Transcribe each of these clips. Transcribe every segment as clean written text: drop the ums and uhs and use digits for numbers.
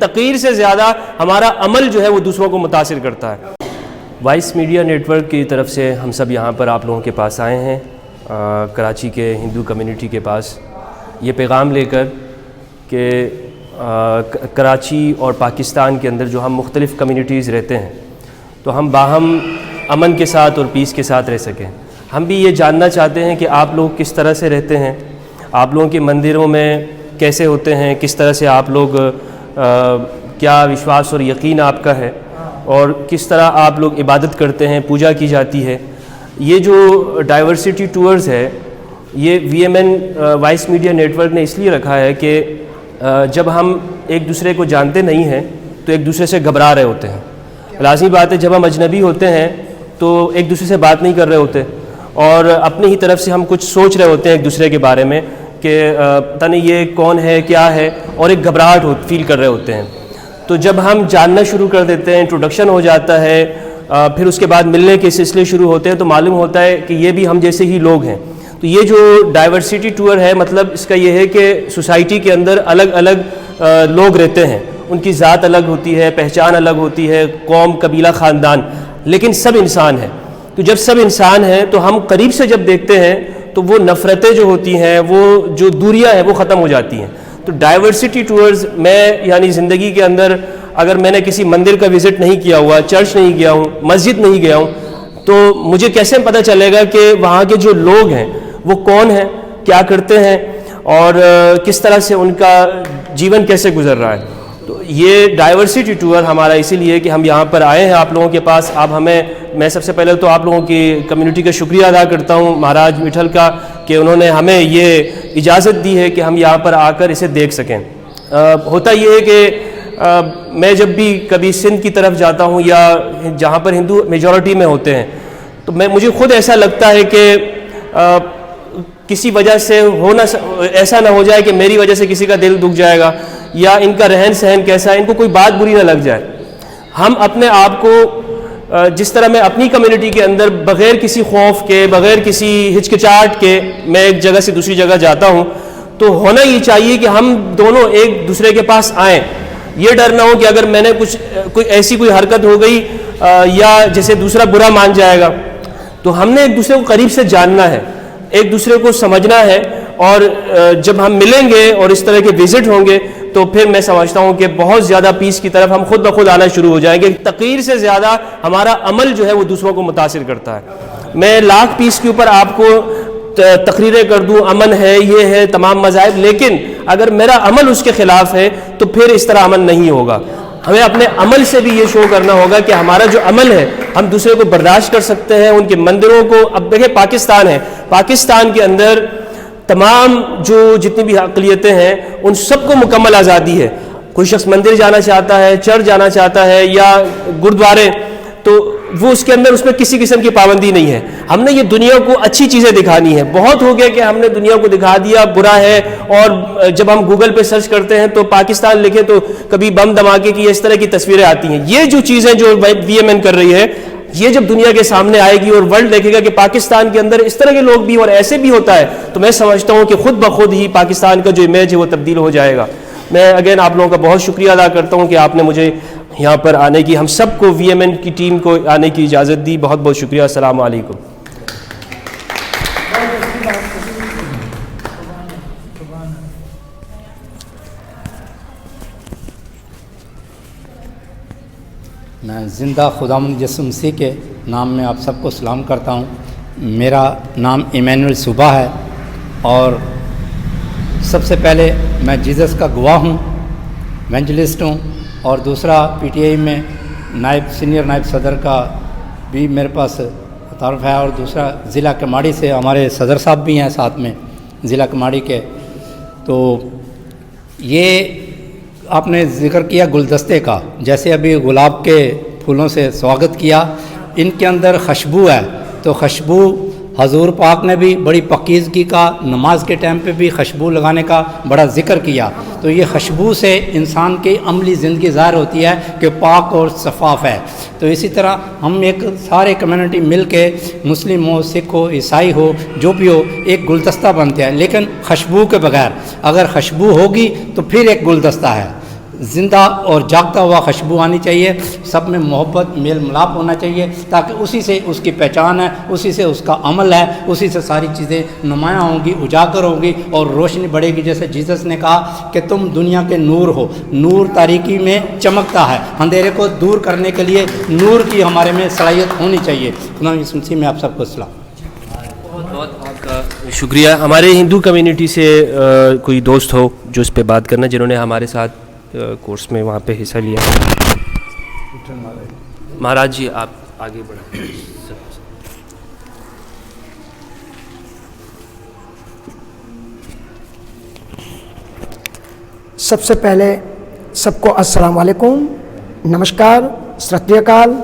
تقریر سے زیادہ ہمارا عمل جو ہے وہ دوسروں کو متاثر کرتا ہے۔ وائس میڈیا نیٹ ورک کی طرف سے ہم سب یہاں پر آپ لوگوں کے پاس آئے ہیں، کراچی کے ہندو کمیونٹی کے پاس، یہ پیغام لے کر کہ کراچی اور پاکستان کے اندر جو ہم مختلف کمیونٹیز رہتے ہیں تو ہم باہم امن کے ساتھ اور پیس کے ساتھ رہ سکیں۔ ہم بھی یہ جاننا چاہتے ہیں کہ آپ لوگ کس طرح سے رہتے ہیں، آپ لوگوں کے مندروں میں کیسے ہوتے ہیں، کس طرح سے آپ لوگ کیا وشواس اور یقین آپ کا ہے، اور کس طرح آپ لوگ عبادت کرتے ہیں، پوجا کی جاتی ہے۔ یہ جو ڈائیورسٹی ٹورز ہے یہ VMN voice media network نے اس لیے رکھا ہے کہ جب ہم ایک دوسرے کو جانتے نہیں ہیں تو ایک دوسرے سے گھبرا رہے ہوتے ہیں۔ لازمی بات ہے جب ہم اجنبی ہوتے ہیں تو ایک دوسرے سے بات نہیں کر رہے ہوتے اور اپنی ہی طرف سے ہم کچھ سوچ رہے ہوتے ہیں ایک دوسرے کے بارے میں کہ پتہ نہیں یہ کون ہے کیا ہے، اور ایک گھبراہٹ فیل کر رہے ہوتے ہیں۔ تو جب ہم جاننا شروع کر دیتے ہیں، انٹروڈکشن ہو جاتا ہے، پھر اس کے بعد ملنے کے سلسلے شروع ہوتے ہیں تو معلوم ہوتا ہے کہ یہ بھی ہم جیسے ہی لوگ ہیں۔ تو یہ جو ڈائیورسٹی ٹور ہے مطلب اس کا یہ ہے کہ سوسائٹی کے اندر الگ الگ لوگ رہتے ہیں، ان کی ذات الگ ہوتی ہے، پہچان الگ ہوتی ہے، قوم، قبیلہ، خاندان، لیکن سب انسان ہیں۔ تو جب سب انسان ہیں تو ہم قریب سے جب دیکھتے ہیں تو وہ نفرتیں جو ہوتی ہیں، وہ جو دوریاں ہیں وہ ختم ہو جاتی ہیں۔ تو ڈائیورسٹی ٹورز میں یعنی زندگی کے اندر اگر میں نے کسی مندر کا وزٹ نہیں کیا ہوا، چرچ نہیں گیا ہوں، مسجد نہیں گیا ہوں، تو مجھے کیسے پتہ چلے گا کہ وہاں کے جو لوگ ہیں وہ کون ہیں، کیا کرتے ہیں، اور کس طرح سے ان کا جیون کیسے گزر رہا ہے۔ تو یہ ڈائیورسٹی ٹور ہمارا اسی لیے کہ ہم یہاں پر آئے ہیں آپ لوگوں کے پاس۔ میں سب سے پہلے تو آپ لوگوں کی کمیونٹی کا شکریہ ادا کرتا ہوں مہاراج مٹھل کا کہ انہوں نے ہمیں یہ اجازت دی ہے کہ ہم یہاں پر آ کر اسے دیکھ سکیں۔ ہوتا یہ ہے کہ میں جب بھی کبھی سندھ کی طرف جاتا ہوں یا جہاں پر ہندو میجورٹی میں ہوتے ہیں تو مجھے خود ایسا لگتا ہے کہ کسی وجہ سے ایسا نہ ہو جائے کہ میری وجہ سے کسی کا دل دکھ جائے گا یا ان کا رہن سہن کیسا ہے، ان کو کوئی بات بری نہ لگ جائے۔ ہم اپنے آپ کو جس طرح میں اپنی کمیونٹی کے اندر بغیر کسی خوف کے، بغیر کسی ہچکچاہٹ کے میں ایک جگہ سے دوسری جگہ جاتا ہوں تو ہونا یہ چاہیے کہ ہم دونوں ایک دوسرے کے پاس آئیں۔ یہ ڈر نہ ہو کہ اگر میں نے کوئی ایسی حرکت ہو گئی یا جیسے دوسرا برا مان جائے گا، تو ہم نے ایک دوسرے کو قریب سے جاننا ہے، ایک دوسرے کو سمجھنا ہے، اور جب ہم ملیں گے اور اس طرح کے وزٹ ہوں گے تو پھر میں سمجھتا ہوں کہ بہت زیادہ پیس کی طرف ہم خود بخود آنا شروع ہو جائیں گے۔ تقریر سے زیادہ ہمارا عمل جو ہے وہ دوسروں کو متاثر کرتا ہے۔ میں لاکھ پیس کے اوپر آپ کو تقریریں کر دوں، امن ہے، یہ ہے، تمام مذاہب، لیکن اگر میرا عمل اس کے خلاف ہے تو پھر اس طرح امن نہیں ہوگا۔ ہمیں اپنے عمل سے بھی یہ شو کرنا ہوگا کہ ہمارا جو عمل ہے ہم دوسرے کو برداشت کر سکتے ہیں، ان کے مندروں کو۔ اب دیکھیں پاکستان ہے، پاکستان کے اندر تمام جتنی بھی اقلیتیں ہیں ان سب کو مکمل آزادی ہے۔ کوئی شخص مندر جانا چاہتا ہے، چرچ جانا چاہتا ہے یا گردوارے، تو وہ اس کے اندر اس میں کسی قسم کی پابندی نہیں ہے۔ ہم نے یہ دنیا کو اچھی چیزیں دکھانی ہے۔ بہت ہو گیا کہ ہم نے دنیا کو دکھا دیا برا ہے، اور جب ہم گوگل پہ سرچ کرتے ہیں تو پاکستان لکھے تو کبھی بم دھماکے کی اس طرح کی تصویریں آتی ہیں۔ یہ جو چیزیں جو VMN کر رہی ہے یہ جب دنیا کے سامنے آئے گی اور ورلڈ دیکھے گا کہ پاکستان کے اندر اس طرح کے لوگ بھی اور ایسے بھی ہوتا ہے، تو میں سمجھتا ہوں کہ خود بخود ہی پاکستان کا جو امیج ہے وہ تبدیل ہو جائے گا۔ میں اگین آپ لوگوں کا بہت شکریہ ادا کرتا ہوں کہ آپ نے مجھے یہاں پر آنے کی، ہم سب کو VMN کی ٹیم کو آنے کی اجازت دی۔ بہت بہت شکریہ۔ السلام علیکم۔ میں زندہ خداوند یسوع مسیح کے نام میں آپ سب کو سلام کرتا ہوں۔ میرا نام ایمینول صوبہ ہے، اور سب سے پہلے میں جیزس کا گواہ ہوں، ایونجلسٹ ہوں، اور دوسرا PTI میں سینئر نائب صدر کا بھی میرے پاس تعارف ہے، اور دوسرا ضلع کماڑی سے ہمارے صدر صاحب بھی ہیں ساتھ میں ضلع کماڑی کے۔ تو یہ آپ نے ذکر کیا گلدستے کا، جیسے ابھی گلاب کے پھولوں سے سواگت کیا، ان کے اندر خوشبو ہے، تو خوشبو حضور پاک نے بھی بڑی پاکیزگی کا، نماز کے ٹائم پہ بھی خوشبو لگانے کا بڑا ذکر کیا۔ تو یہ خوشبو سے انسان کی عملی زندگی ظاہر ہوتی ہے کہ پاک اور شفاف ہے۔ تو اسی طرح ہم ایک سارے کمیونٹی مل کے، مسلم ہو، سکھ ہو، عیسائی ہو، جو بھی ہو، ایک گلدستہ بنتے ہیں، لیکن خوشبو کے بغیر۔ اگر خوشبو ہوگی تو پھر ایک گلدستہ ہے۔ زندہ اور جاگتا ہوا خوشبو آنی چاہیے، سب میں محبت میل ملاپ ہونا چاہیے، تاکہ اسی سے اس کی پہچان ہے، اسی سے اس کا عمل ہے، اسی سے ساری چیزیں نمایاں ہوں گی، اجاگر ہوں گی اور روشنی بڑھے گی۔ جیسے جیسس نے کہا کہ تم دنیا کے نور ہو، نور تاریکی میں چمکتا ہے، اندھیرے کو دور کرنے کے لیے نور کی ہمارے میں صلاحیت ہونی چاہیے۔ خدا یسوع مسیح میں آپ سب کو سلام۔ بہت آپ کا شکریہ۔ ہمارے ہندو کمیونٹی سے کوئی دوست ہو جو اس پہ بات کرنا، جنہوں نے ہمارے ساتھ کورس میں وہاں پہ حصہ لیا؟ مہاراج جی آپ آگے بڑھیں۔ سب سے پہلے سب کو السلام علیکم، نمسکار، ستیہ کال،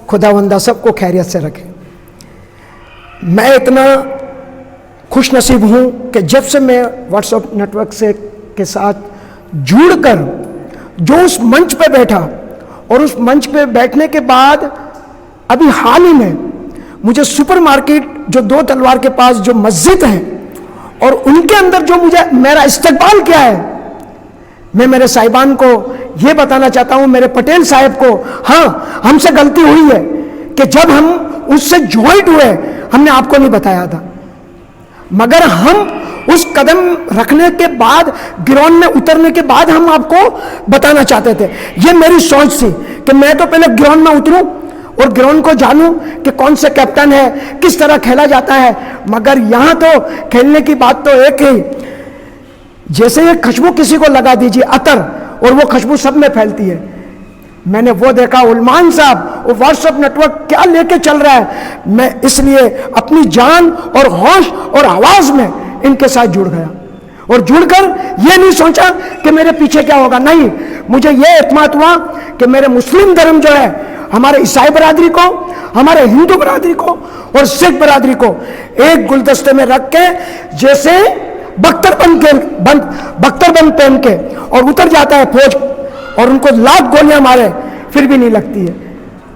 خداوندہ سب کو خیریت سے رکھے۔ میں اتنا خوش نصیب ہوں کہ جب سے میں واٹس ایپ نیٹ ورک کے ساتھ جڑ کر جو اس منچ پہ بیٹھا، اور اس منچ پہ بیٹھنے کے بعد ابھی حال ہی میں مجھے سپر مارکیٹ جو دو تلوار کے پاس جو مسجد ہے، اور ان کے اندر جو مجھے میرا استقبال کیا ہے، میں میرے صاحبان کو یہ بتانا چاہتا ہوں، میرے پٹیل صاحب کو، ہاں ہم سے غلطی ہوئی ہے کہ جب ہم اس سے جوائنٹ ہوئے ہم نے آپ کو نہیں بتایا تھا، مگر ہم اس قدم رکھنے کے بعد، گراؤنڈ میں اترنے کے بعد ہم آپ کو بتانا چاہتے تھے۔ یہ میری سوچ تھی کہ میں تو پہلے گراؤنڈ میں اتروں اور گراؤنڈ کو جانوں کہ کون سے کیپٹن ہے، کس طرح کھیلا جاتا ہے، مگر یہاں تو کھیلنے کی بات تو ایک ہی، جیسے یہ خوشبو کسی کو لگا دیجیے عطر، اور وہ خوشبو سب میں پھیلتی ہے۔ میں نے وہ دیکھا علمان صاحب وہ واٹس ایپ نیٹ ورک کیا لے کے چل رہا ہے، میں اس لیے اپنی جان اور ہوش اور آواز میں ان کے ساتھ جڑ گیا، اور جڑ کر یہ نہیں سوچا کہ میرے پیچھے کیا ہوگا، نہیں، مجھے یہ اعتماد ہوا کہ میرے مسلم دھرم جو ہے، ہمارے عیسائی برادری کو، ہمارے ہندو برادری کو اور سکھ برادری کو ایک گلدستے میں رکھ کے، جیسے بختر بند پہن کے اور اتر جاتا ہے فوج اور ان کو لاکھ گولیاں مارے پھر بھی نہیں لگتی ہے،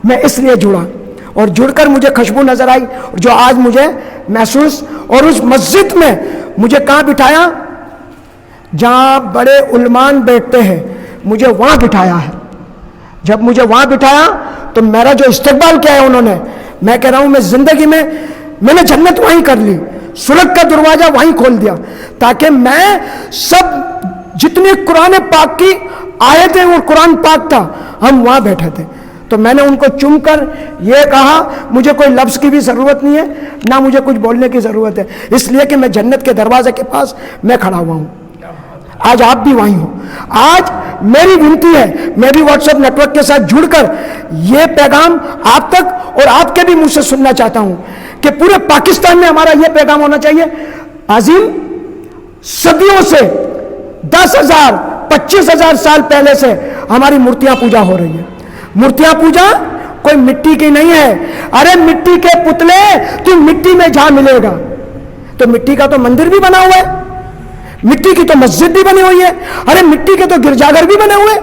میں اس لیے جڑا، اور جڑ کر مجھے خوشبو نظر آئی جو آج مجھے محسوس، اور اس مسجد میں مجھے کہاں بٹھایا، جہاں بڑے علمان بیٹھتے ہیں، مجھے وہاں بٹھایا ہے۔ جب مجھے وہاں بٹھایا تو میرا جو استقبال کیا ہے انہوں نے، میں کہہ رہا ہوں میں زندگی میں نے جنت وہیں کر لی، سرگ کا دروازہ وہیں کھول دیا، تاکہ میں سب جتنی قرآن پاک کی آیتیں اور قرآن پاک تھا ہم وہاں بیٹھے تھے، تو میں نے ان کو چوم کر یہ کہا مجھے کوئی لفظ کی بھی ضرورت نہیں ہے، نہ مجھے کچھ بولنے کی ضرورت ہے، اس لیے کہ میں جنت کے دروازے کے پاس میں کھڑا ہوا ہوں۔ آج آپ بھی وہیں ہو۔ آج میری ونتی ہے، میں بھی واٹس ایپ نیٹ ورک کے ساتھ جڑ کر یہ پیغام آپ تک اور آپ کے بھی منہ سے سننا چاہتا ہوں کہ پورے پاکستان میں ہمارا یہ پیغام ہونا چاہیے، عظیم صدیوں سے 10,000 25,000 سال پہلے سے ہماری مورتیاں پوجا ہو رہی ہے۔ مورتیاں پوجا کوئی مٹی کی نہیں ہے، ارے مٹی کے پتلے تو مٹی میں جا ملے گا، تو مٹی کا تو مندر بھی بنا ہوا ہے، مٹی کی تو مسجد بھی بنی ہوئی ہے، ارے مٹی کے تو گرجاگھر بھی بنے ہوئے،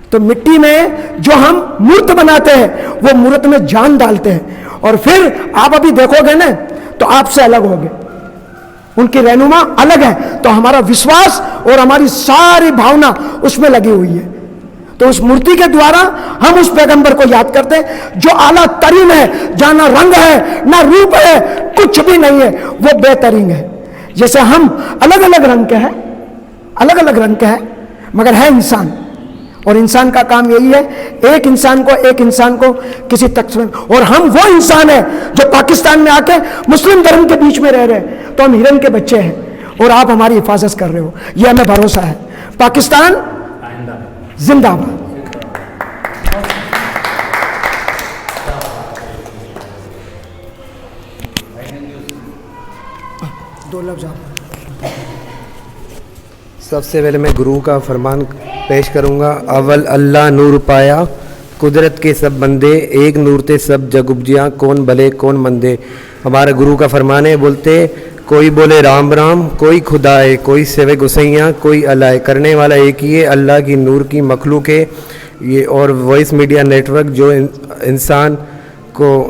تو مٹی میں جو ہم مورت بناتے ہیں وہ مورت میں جان ڈالتے ہیں، اور پھر آپ ابھی دیکھو گے نا تو آپ سے الگ ہوگے، ان کی رہنما الگ ہے، تو ہمارا وشواس اور ہماری ساری بھاونا اس میں لگی ہوئی ہے، تو اس مورتی کے دوارا ہم اس پیغمبر کو یاد کرتے ہیں جو اعلیٰ ترین ہے، جہاں نہ رنگ ہے نہ روپ ہے، کچھ بھی نہیں ہے، وہ بہترین ہے۔ جیسے ہم الگ الگ رنگ کے ہیں، الگ الگ رنگ کے ہیں، مگر ہے انسان، اور انسان کا کام یہی ہے ایک انسان کو کسی تقسیم، اور ہم وہ انسان ہیں جو پاکستان میں آ کے مسلم دھرم کے بیچ میں رہ رہے ہیں، تو ہم ہرن کے بچے ہیں اور آپ ہماری حفاظت کر رہے ہو، یہ ہمیں بھروسہ ہے۔ پاکستان زندہ باد۔ دو لفظ آپ۔ سب سے پہلے میں گرو کا فرمان پیش کروں گا۔ اول اللہ نور پایا، قدرت کے سب بندے، ایک نور تے سب جگ اپجیا، کون بھلے کون مندے۔ ہمارا گرو کا فرمان ہے، بولتے کوئی بولے رام رام، کوئی خدا ہے، کوئی سوے گسیاں، کوئی اللہ ہے، کرنے والا ایک ہی ہے، اللہ کی نور کی مخلوق ہے یہ۔ اور وائس میڈیا نیٹ ورک جو انسان کو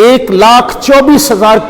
1,24,000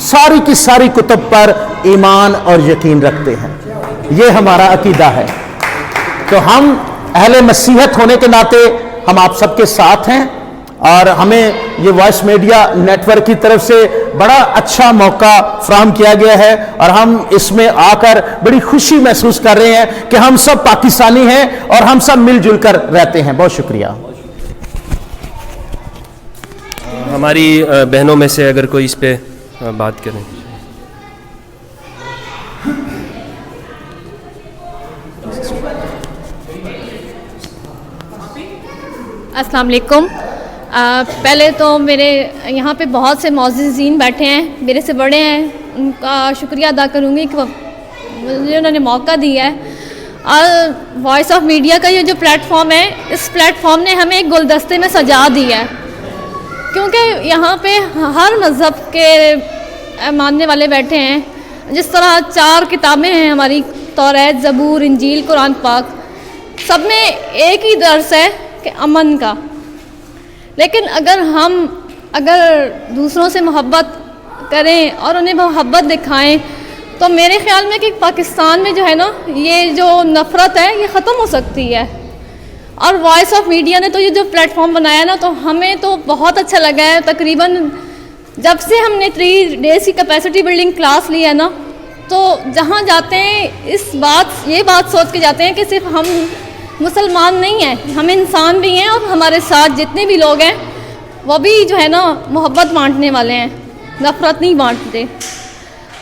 ساری کی ساری کتب پر ایمان اور یقین رکھتے ہیں. یہ ہمارا عقیدہ ہے. تو ہم اہل مسیحت ہونے کے ناطے ہم آپ سب کے ساتھ ہیں, اور ہمیں یہ وائس میڈیا نیٹ ورک کی طرف سے بڑا اچھا موقع فراہم کیا گیا ہے, اور ہم اس میں آ کر بڑی خوشی محسوس کر رہے ہیں کہ ہم سب پاکستانی ہیں اور ہم سب مل جل کر رہتے ہیں. بہت شکریہ. ہماری بہنوں میں سے اگر کوئی اس پہ بات کریں. السلام علیکم. پہلے تو میرے یہاں پہ بہت سے معززین بیٹھے ہیں, میرے سے بڑے ہیں, ان کا شکریہ ادا کروں گی کہ مجھے انہوں نے موقع دیا ہے. اور وائس آف میڈیا کا یہ جو پلیٹ فارم ہے, اس پلیٹ فارم نے ہمیں ایک گلدستے میں سجا دیا ہے, کیونکہ یہاں پہ ہر مذہب کے ماننے والے بیٹھے ہیں. جس طرح 4 کتابیں ہیں ہماری, توریت, زبور, انجیل, قرآن پاک, سب میں ایک ہی درس ہے کہ امن کا. لیکن اگر دوسروں سے محبت کریں اور انہیں محبت دکھائیں تو میرے خیال میں کہ پاکستان میں جو ہے نا, یہ جو نفرت ہے یہ ختم ہو سکتی ہے. اور وائس آف میڈیا نے تو یہ جو پلیٹ فارم بنایا نا, تو ہمیں تو بہت اچھا لگا ہے. تقریباً جب سے ہم نے 3 days کی کیپیسٹی بلڈنگ کلاس لی ہے نا, تو جہاں جاتے ہیں یہ بات سوچ کے جاتے ہیں کہ صرف ہم مسلمان نہیں ہیں, ہم انسان بھی ہیں, اور ہمارے ساتھ جتنے بھی لوگ ہیں وہ بھی جو ہے نا محبت بانٹنے والے ہیں, نفرت نہیں بانٹتے.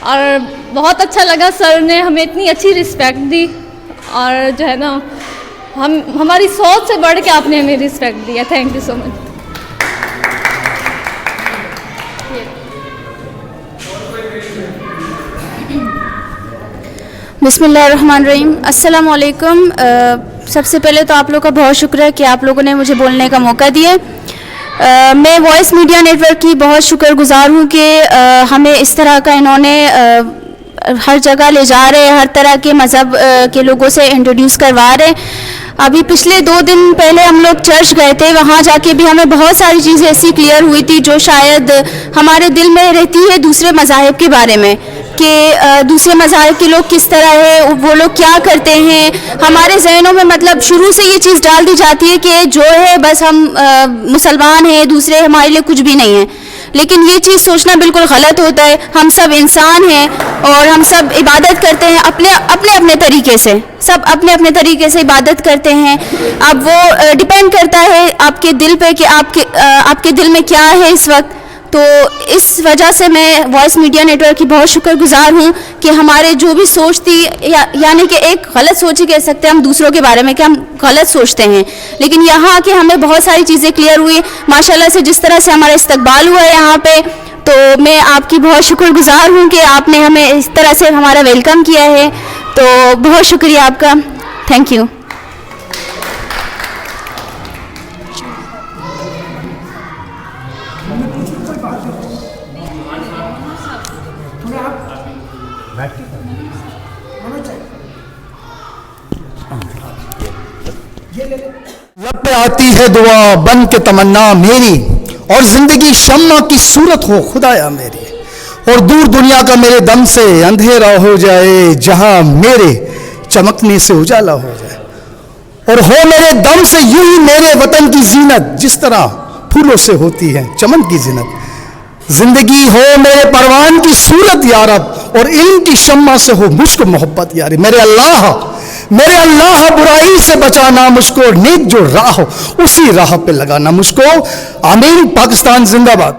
اور بہت اچھا لگا, سر نے ہمیں اتنی اچھی رسپیکٹ دی, اور جو ہے نا ہماری سوچ سے بڑھ کے آپ نے ہمیں رسپیکٹ دیا. تھینک یو سو مچ. بسم اللہ الرحمن الرحیم. السلام علیکم. سب سے پہلے تو آپ لوگوں کا بہت شکر ہے کہ آپ لوگوں نے مجھے بولنے کا موقع دیا. میں وائس میڈیا نیٹ ورک کی بہت شکر گزار ہوں کہ ہمیں اس طرح کا انہوں نے ہر جگہ لے جا رہے, ہر طرح کے مذہب کے لوگوں سے انٹروڈیوس کروا رہے. ابھی پچھلے 2 دن پہلے ہم لوگ چرچ گئے تھے, وہاں جا کے بھی ہمیں بہت ساری چیزیں ایسی کلیئر ہوئی تھی جو شاید ہمارے دل میں رہتی ہے دوسرے مذاہب کے بارے میں, کہ دوسرے مذاہب کے لوگ کس طرح ہے, وہ لوگ کیا کرتے ہیں. ہمارے ذہنوں میں مطلب شروع سے یہ چیز ڈال دی جاتی ہے کہ جو ہے بس ہم مسلمان ہیں, دوسرے ہمارے لیے کچھ بھی نہیں ہے. لیکن یہ چیز سوچنا بالکل غلط ہوتا ہے. ہم سب انسان ہیں اور ہم سب عبادت کرتے ہیں اپنے اپنے طریقے سے, سب اپنے اپنے طریقے سے عبادت کرتے ہیں. اب وہ ڈپینڈ کرتا ہے آپ کے دل پہ کہ آپ کے دل میں کیا ہے اس وقت. تو اس وجہ سے میں وائس میڈیا نیٹ ورک کی بہت شکر گزار ہوں کہ ہمارے جو بھی سوچ تھی, یعنی کہ ایک غلط سوچ ہی کہہ سکتے ہیں ہم دوسروں کے بارے میں کہ ہم غلط سوچتے ہیں, لیکن یہاں آ کے ہمیں بہت ساری چیزیں کلیئر ہوئی ماشاءاللہ سے. جس طرح سے ہمارا استقبال ہوا ہے یہاں پہ, تو میں آپ کی بہت شکر گزار ہوں کہ آپ نے ہمیں اس طرح سے ہمارا ویلکم کیا ہے. تو بہت شکریہ آپ کا. Thank you. لب پہ آتی ہے دعا بن کے تمنا میری, اور زندگی شمع کی صورت ہو خدایا میری, اور دور دنیا کا میرے دم سے اندھیرا ہو جائے, جہاں میرے چمکنے سے اجالا ہو جائے, اور ہو میرے دم سے یوں ہی میرے وطن کی زینت, جس طرح پھولوں سے ہوتی ہے چمن کی زینت. زندگی ہو میرے پروان کی صورت یارب, اور علم کی شمع سے ہو مجھ کو محبت یاری. میرے اللہ برائی سے بچانا مجھ کو, نیک جو راہ ہو اسی راہ پہ لگانا مجھ کو. آمین. پاکستان زندہ باد.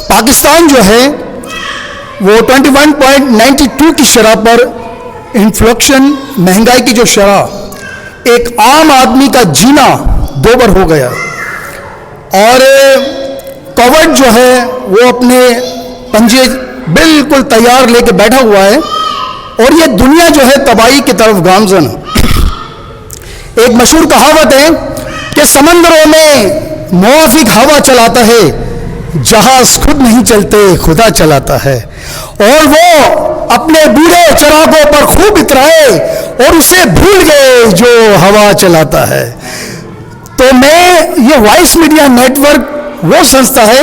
پاکستان جو ہے وہ 21.92 کی شرح پر انفلیشن, مہنگائی کی جو شرح, ایک عام آدمی کا جینا 2 بار ہو گیا. اور کووڈ جو ہے وہ اپنے پنجے بالکل تیار لے کے بیٹھا ہوا ہے, اور یہ دنیا جو ہے تباہی کی طرف گامزن. ایک مشہور کہاوت ہے کہ سمندروں میں موافق ہوا چلاتا ہے, جہاز خود نہیں چلتے خدا چلاتا ہے. اور وہ اپنے بوڑھے چراغوں پر خوب اترائے, اور اسے بھول گئے جو ہوا چلاتا ہے. تو میں یہ وائس میڈیا نیٹ ورک وہ سنستھا ہے